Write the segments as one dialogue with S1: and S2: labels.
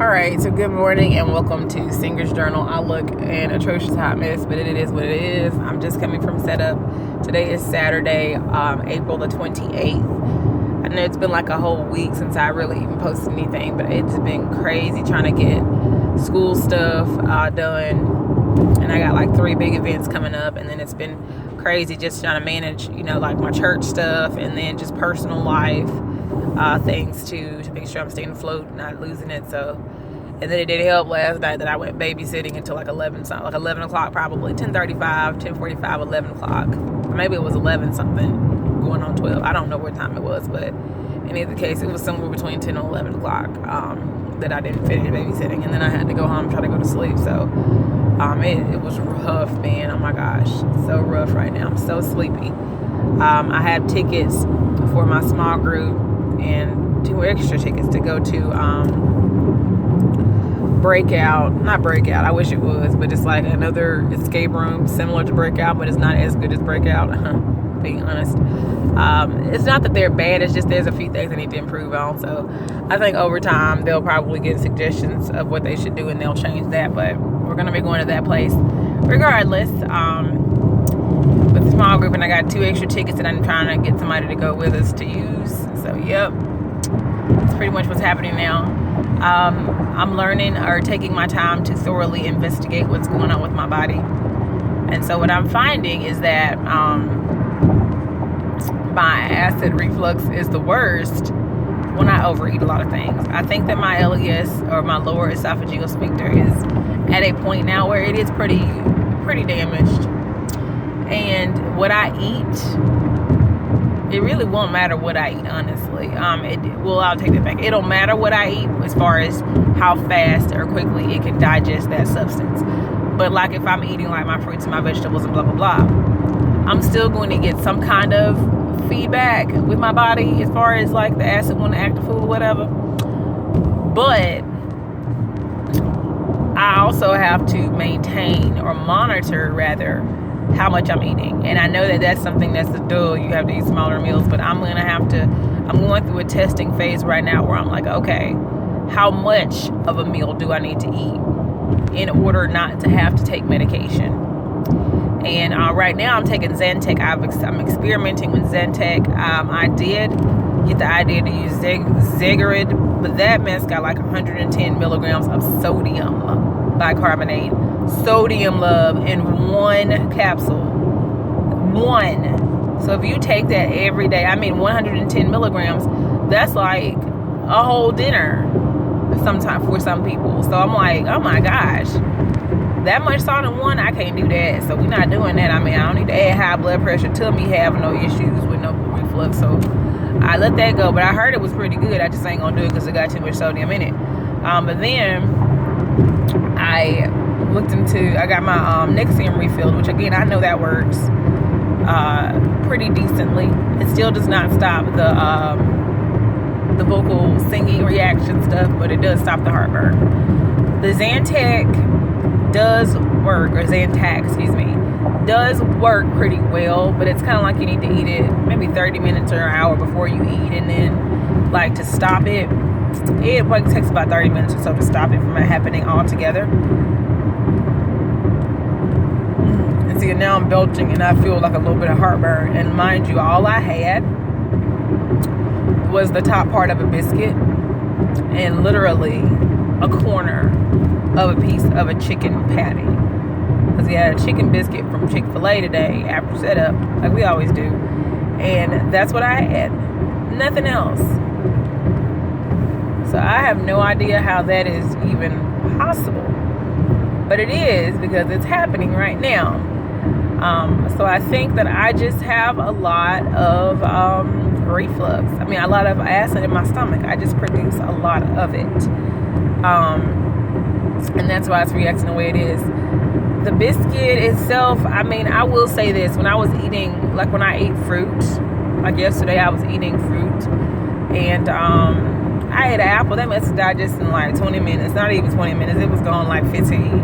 S1: Alright, so good morning and welcome to Singer's Journal. I look an atrocious hot mess, but it is what it is. I'm just coming from setup. Today is Saturday, April the 28th. I know it's been like a whole week since I really even posted anything, but it's been crazy trying to get school stuff done. And I got like 3 big events coming up, and then it's been crazy just trying to manage, like my church stuff and then just personal life things to make sure I'm staying afloat, not losing it. So, and then it did help last night that I went babysitting until like 11 o'clock, probably 10:35, 10:45, 11 o'clock, or maybe it was 11 something going on 12. I don't know what time it was, but in either case it was somewhere between 10 and 11 o'clock that I didn't finish babysitting, and then I had to go home and try to go to sleep. So it was rough, man. Oh my gosh, so rough right now. I'm so sleepy. I have tickets for my small group and 2 extra tickets to go to not Breakout, I wish it was, but it's like another escape room similar to Breakout, but it's not as good as Breakout. Being honest, it's not that they're bad, it's just there's a few things they need to improve on. So I think over time they'll probably get suggestions of what they should do and they'll change that, but we're going to be going to that place regardless. With the small group, and I got 2 extra tickets and I'm trying to get somebody to go with us to use. So yep, that's pretty much what's happening now. I'm learning or taking my time to thoroughly investigate what's going on with my body. And so what I'm finding is that my acid reflux is the worst when I overeat a lot of things. I think that my LES, or my lower esophageal sphincter, is at a point now where it is pretty damaged. And what I eat, it really won't matter what I eat, honestly. I'll take that back. It don't matter what I eat as far as how fast or quickly it can digest that substance. But like if I'm eating like my fruits and my vegetables and blah, blah, blah, I'm still going to get some kind of feedback with my body as far as like the acid when the active food or whatever. But I also have to maintain or monitor rather how much I'm eating. And I know that that's something that's you have to eat smaller meals, but I'm going through a testing phase right now where I'm like, okay, how much of a meal do I need to eat in order not to have to take medication? And right now I'm taking Zantac. I'm experimenting with Zantac. I did get the idea to use Zegerid, but that mess got like 110 milligrams of sodium bicarbonate, sodium love in 1 capsule. So if you take that every day, 110 milligrams, that's like a whole dinner sometimes for some people. So I'm like, oh my gosh, that much salt in one, I can't do that. So we're not doing that. I don't need to add high blood pressure to me have no issues with no reflux. So I let that go. But I heard it was pretty good. I just ain't gonna do it because it got too much sodium in it. But then I got my Nexium refilled, which again, I know that works pretty decently. It still does not stop the vocal singing reaction stuff, but it does stop the heartburn. The Zantac does work, or Zantac, does work pretty well, but it's kind of like you need to eat it maybe 30 minutes or an hour before you eat, and then like to stop it takes about 30 minutes or so to stop it from happening altogether. And see, now I'm belching and I feel like a little bit of heartburn. And mind you, all I had was the top part of a biscuit and literally a corner of a piece of a chicken patty. Because we had a chicken biscuit from Chick-fil-A today after setup, like we always do. And that's what I had. Nothing else. So I have no idea how that is even possible. But it is, because it's happening right now. So I think that I just have a lot of reflux. A lot of acid in my stomach. I just produce a lot of it. And that's why it's reacting the way it is. The biscuit itself, I will say this. When I was eating, like when I ate fruit, like yesterday I was eating fruit. And I ate an apple. That must digest in like 20 minutes. Not even 20 minutes. It was gone like 15,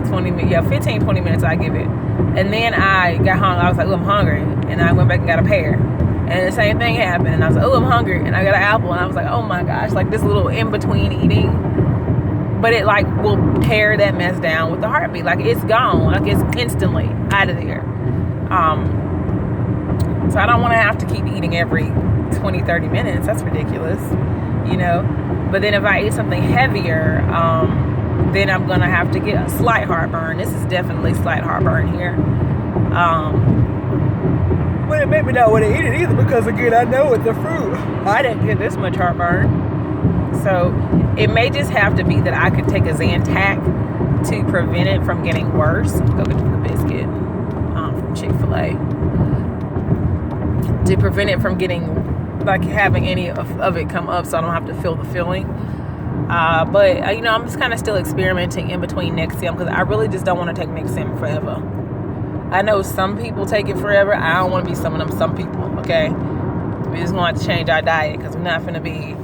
S1: 20 minutes I give it. And then I got hungry. I was like, oh, I'm hungry. And I went back and got a pear. And the same thing happened. And I was like, oh, I'm hungry. And I got an apple. And I was like, oh my gosh, like this little in-between eating but it like will tear that mess down with the heartbeat. Like it's gone, like it's instantly out of there. So I don't want to have to keep eating every 20-30 minutes. That's ridiculous, you know. But then if I eat something heavier, then I'm gonna have to get a slight heartburn. This is definitely slight heartburn here. But it made me not want to eat it either, because again, I know with the fruit I didn't get this much heartburn. So it may just have to be that I could take a Zantac to prevent it from getting worse. Go get the biscuit from Chick-fil-A to prevent it from getting, like, having any of it come up, so I don't have to feel the feeling. But you know, I'm just kind of still experimenting in between Nexium, because I really just don't want to take Nexium forever. I know some people take it forever. I don't want to be some of them some people, okay? We're just going to have to change our diet, because we're not going to be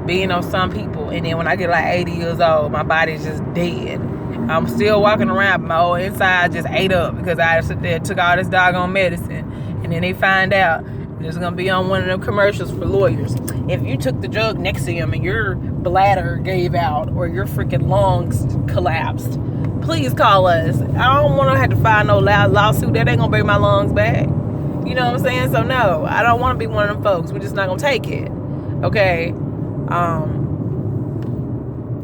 S1: being on some people. And then when I get like 80 years old, my body's just dead. I'm still walking around, but my whole inside just ate up because I sit there took all this doggone medicine. And then they find out it's going to be on one of them commercials for lawyers. If you took the drug Nexium and your bladder gave out or your freaking lungs collapsed, please call us. I don't want to have to file no lawsuit. That ain't going to bring my lungs back. You know what I'm saying? So no, I don't want to be one of them folks. We're just not going to take it. Okay?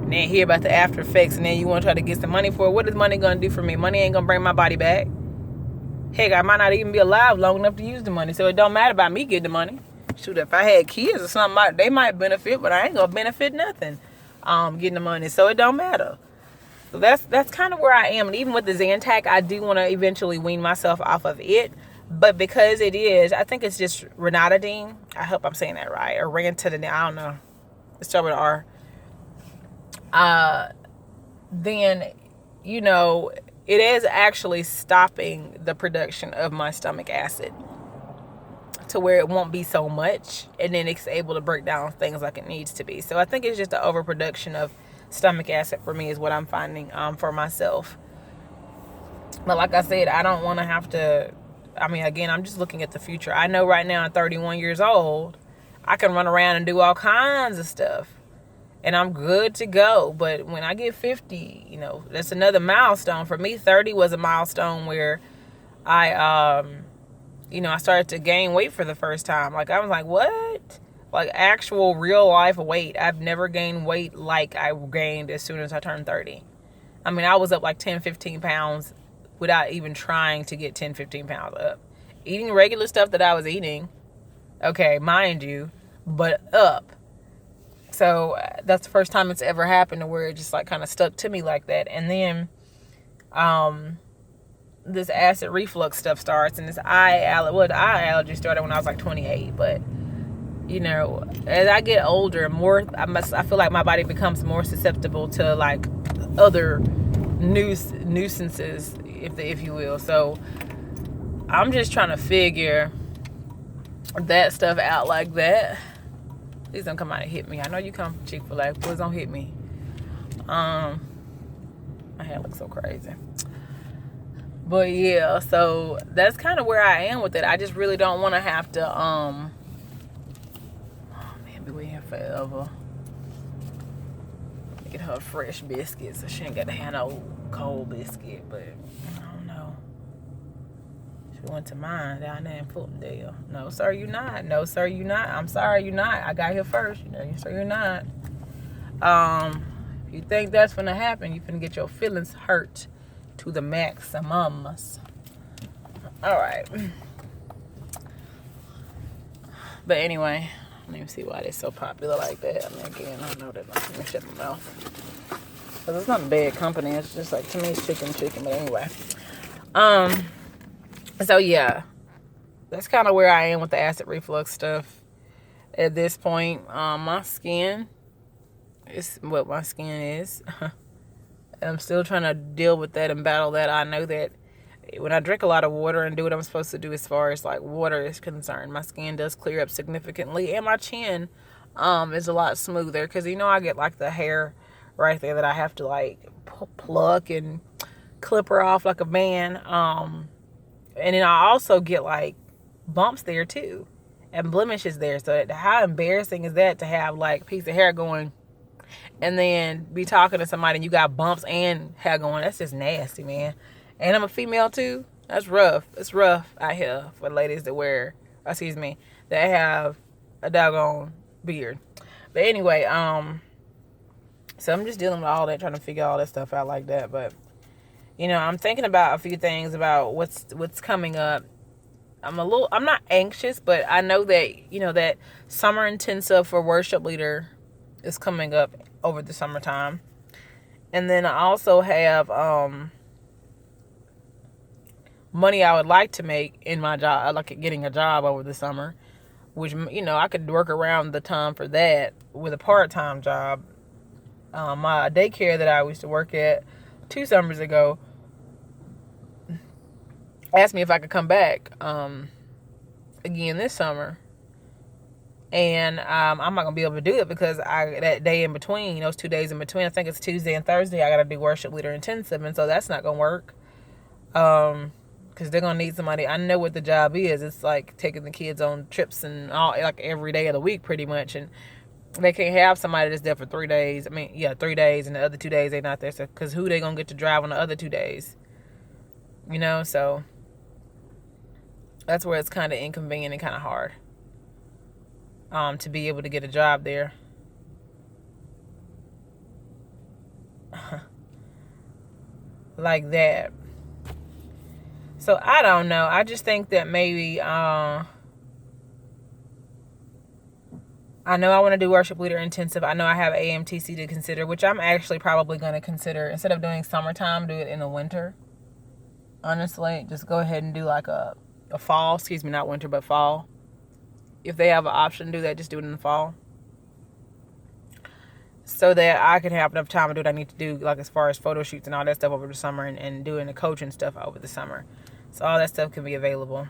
S1: And then hear about the after effects, and then you want to try to get some money for it. What is money going to do for me? Money ain't going to bring my body back. Heck, I might not even be alive long enough to use the money, so it don't matter about me getting the money. Shoot, if I had kids or something, they might benefit, but I ain't going to benefit nothing getting the money, so it don't matter. So that's kind of where I am. And even with the Zantac, I do want to eventually wean myself off of it. But because it is, I think it's just ranitidine. I hope I'm saying that right. Or ranitidine, I don't know. Let's start with R. Then, you know, it is actually stopping the production of my stomach acid to where it won't be so much. And then it's able to break down things like it needs to be. So I think it's just the overproduction of stomach acid for me is what I'm finding for myself. But like I said, I don't want to have to, I mean, again, I'm just looking at the future. I know right now I'm 31 years old. I can run around and do all kinds of stuff. And I'm good to go. But when I get 50, you know, that's another milestone. For me, 30 was a milestone where I, you know, I started to gain weight for the first time. Like, I was like, what? Like, actual real life weight. I've never gained weight like I gained as soon as I turned 30. I mean, I was up like 10, 15 pounds without even trying to get 10, 15 pounds up. Eating regular stuff that I was eating. Okay, mind you, but up. So that's the first time it's ever happened to where it just like kind of stuck to me like that. And then this acid reflux stuff starts, and the eye allergy started when I was like 28. But you know, as I get older, I feel like my body becomes more susceptible to like other nuisances, if you will. So I'm just trying to figure that stuff out like that. Please don't come out and hit me. I know you come from Chick-fil-A. Please don't hit me. My hair looks so crazy. But yeah, so that's kind of where I am with it. I just really don't want to have to, oh man, be waiting forever. Get her fresh biscuits so she ain't got to have no cold biscuit, but I don't know. She went to mine down there in Fultondale. No, sir, you not. No, sir, you not. I'm sorry, you not. I got here first. You know, sir, you're not. If you think that's gonna happen, you finna get your feelings hurt to the maximums. All right. But anyway, let me see why they're so popular like that. I mean, again, I know that. Let me shut my mouth. Because it's not a bad company. It's just like, to me, it's chicken. But anyway. So yeah, that's kind of where I am with the acid reflux stuff at this point. My skin is what my skin is. I'm still trying to deal with that and battle that. I know that when I drink a lot of water and do what I'm supposed to do as far as like water is concerned, my skin does clear up significantly, and my chin is a lot smoother, because you know I get like the hair right there that I have to like pluck and clipper off like a man. And then I also get like bumps there too, and blemishes there. So how embarrassing is that to have like a piece of hair going and then be talking to somebody and you got bumps and hair going. That's just nasty, man. And I'm a female too. That's rough. It's rough out here for ladies that that have a doggone beard. But anyway, so I'm just dealing with all that, trying to figure all that stuff out like that. But I'm thinking about a few things about what's coming up. I'm not anxious, but I know that that summer intensive for worship leader is coming up over the summertime. And then I also have money I would like to make in my job. I like getting a job over the summer, which I could work around the time for that with a part-time job. My daycare that I used to work at 2 summers ago asked me if I could come back again this summer, and I'm not gonna be able to do it because that day in between, those 2 days in between, I think it's Tuesday and Thursday, I gotta do worship leader intensive, and so that's not gonna work because they're gonna need somebody. I know what the job is. It's like taking the kids on trips and all, like every day of the week pretty much, and they can't have somebody that's there for 3 days. 3 days, and the other 2 days they're not there, because who they gonna get to drive on the other 2 days? So that's where it's kind of inconvenient and kind of hard to be able to get a job there. Like that. So I don't know. I just think that maybe I know I want to do worship leader intensive. I know I have AMTC to consider, which I'm actually probably going to consider. Instead of doing summertime, do it in the winter. Honestly, just go ahead and do like a fall, not winter, but fall. If they have an option to do that, just do it in the fall. So that I can have enough time to do what I need to do, like as far as photo shoots and all that stuff over the summer, and doing the coaching stuff over the summer. So all that stuff can be available.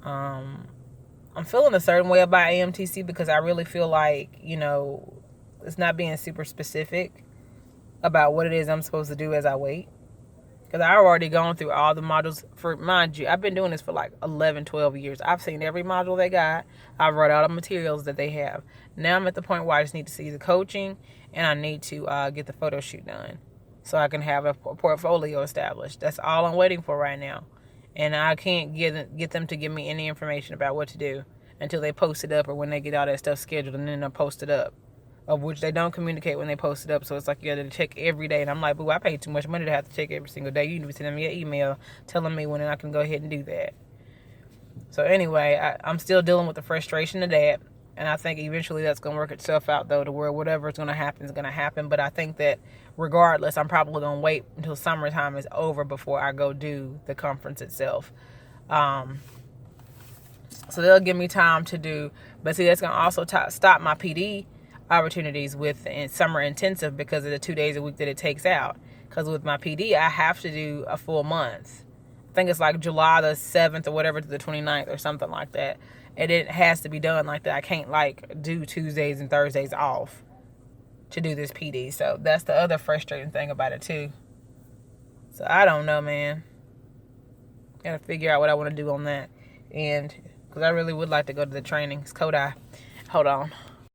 S1: I'm feeling a certain way about AMTC because I really feel like, it's not being super specific about what it is I'm supposed to do as I wait. Because I've already gone through all the modules. Mind you, I've been doing this for like 11, 12 years. I've seen every module they got. I've read all the materials that they have. Now I'm at the point where I just need to see the coaching, and I need to get the photo shoot done so I can have a portfolio established. That's all I'm waiting for right now. And I can't get them to give me any information about what to do until they post it up, or when they get all that stuff scheduled and then they'll post it up. Of which they don't communicate when they post it up, so it's like you got to check every day. And I'm like, boo, I paid too much money to have to check every single day. You need to be sending me an email telling me when I can go ahead and do that. So anyway, I'm still dealing with the frustration of that, and I think eventually that's going to work itself out, though, to where whatever is going to happen is going to happen. But I think that regardless, I'm probably going to wait until summertime is over before I go do the conference itself. So they'll give me time to do, but see, that's going to also stop my PD opportunities with summer intensive because of the 2 days a week that it takes out. Because with my PD, I have to do a full month. I think it's like July the 7th or whatever to the 29th or something like that. And it has to be done like that. I can't like do Tuesdays and Thursdays off to do this PD. So that's the other frustrating thing about it too. So I don't know, man. Gotta figure out what I want to do on that. And because I really would like to go to the trainings. Kodai. Hold on.